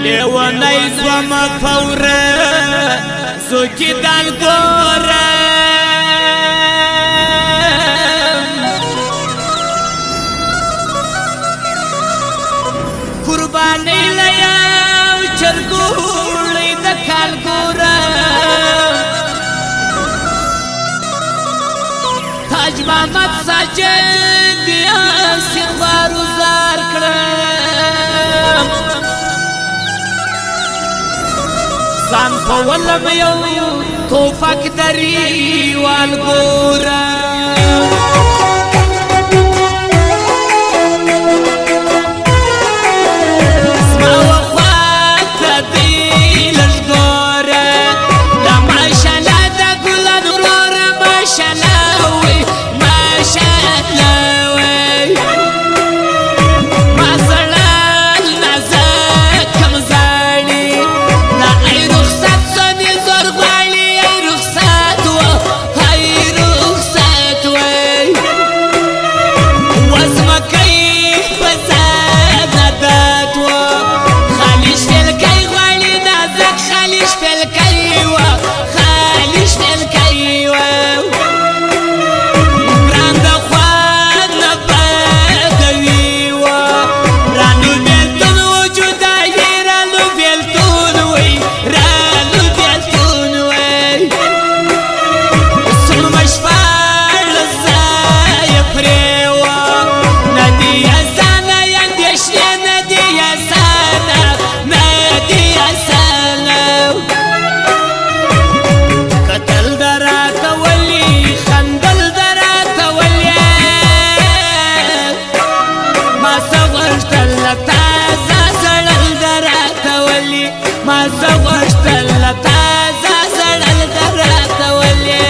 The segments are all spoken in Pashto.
لیونی زوم پوره زوکی دل گوره قربانی لیاو چرگوڑی دکال گوره تاج محمد ساجد یا سنوارو زار کرم زان پولم یو توفک دری والگورا اسما وخوات دی لشگورا لماشالا دا گلا نورورا ماشالاوی ماشالاوی مازلال نازکم زالی لا ای رخصت سنی زور غوالی ای رخصت و ای رخصت وی وزمکی بزادت و خالیش فلکی غوالی نازک خالیش فلکی و خالیش فلکی و برند خواد نبادوی و رانو بیلتون وجودایی رانو بیلتون وی رانو بیلتون وی سلمش فار لزای پریوا ندی ازانا یندیشنی ندی ازانا ندی ازانا قتل درات ولی خندل درات ولی ما سوشتل تازه زړل درات ولی ما سوشتل تازه زړل درات ولی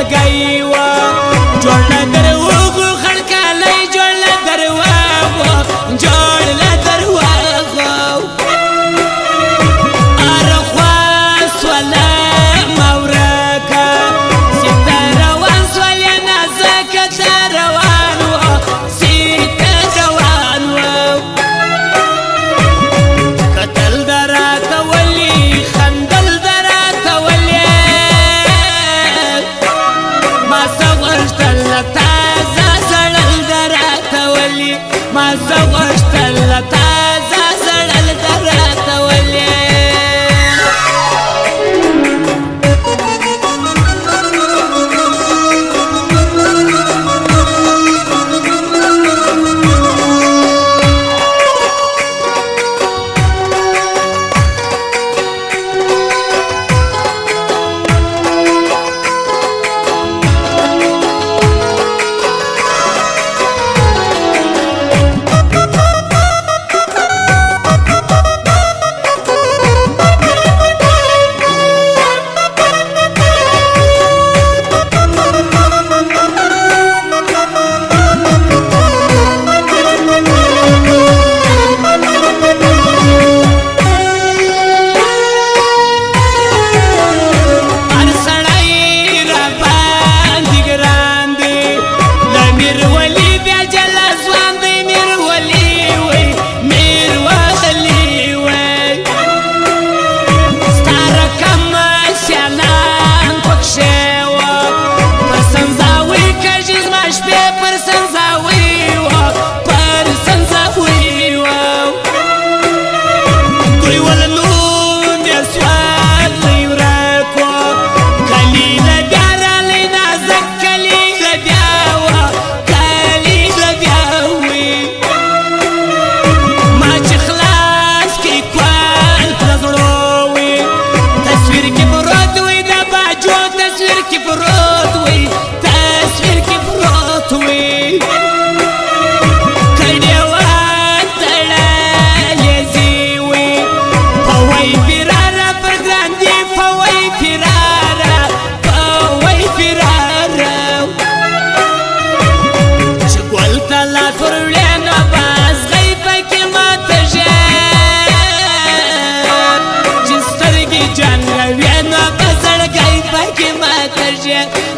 ټولګی وه جوړ له دروغو خړکالی جوړ له درواغو جوړ له درواغو هره خوا سوله مه ورکه سیند ته روان سولې نازکه ته روان وه سیند ته روان وه کتل ده راته ولې خندل ده راته ولې ما څه غوښتل له تازه زړل ده راته ولې ما څه غوښتل له تازه زړل ده راته ولې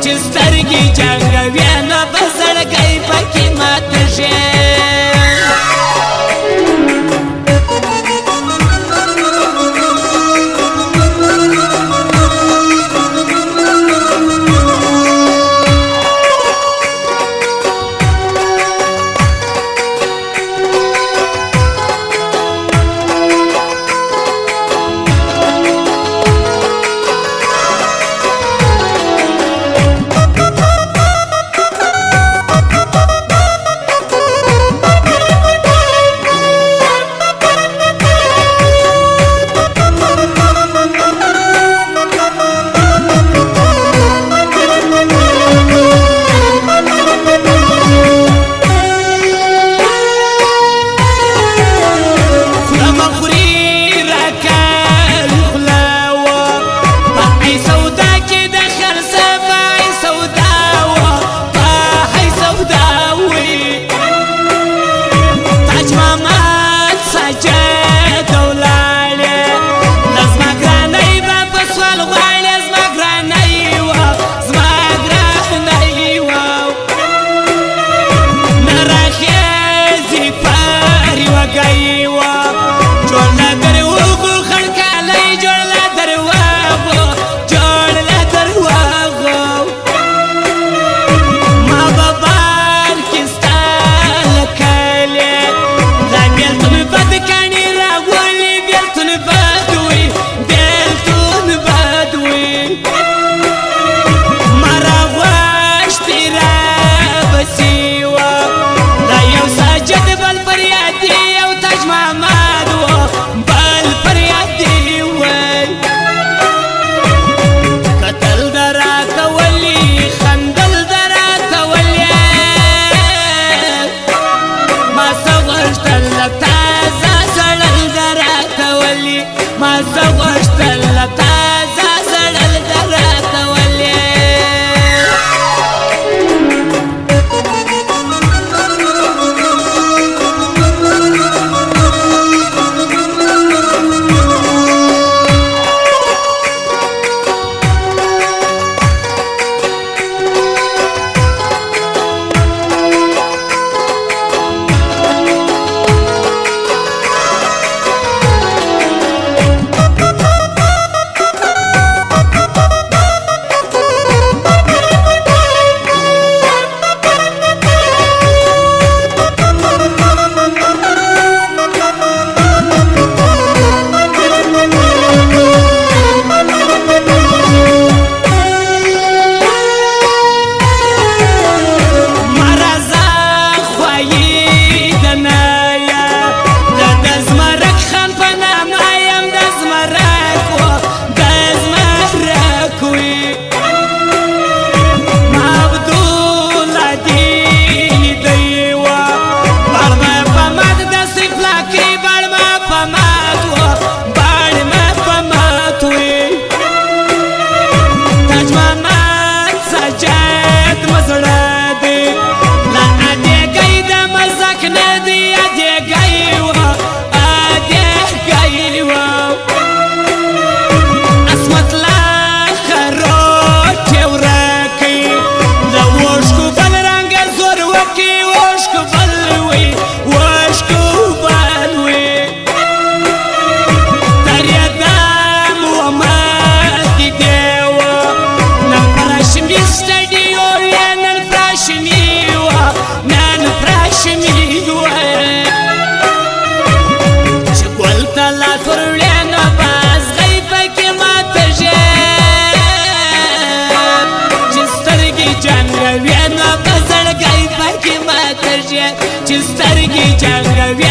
چې سترګې جنګوي نو په زړګی پکې ماته شي جنگوي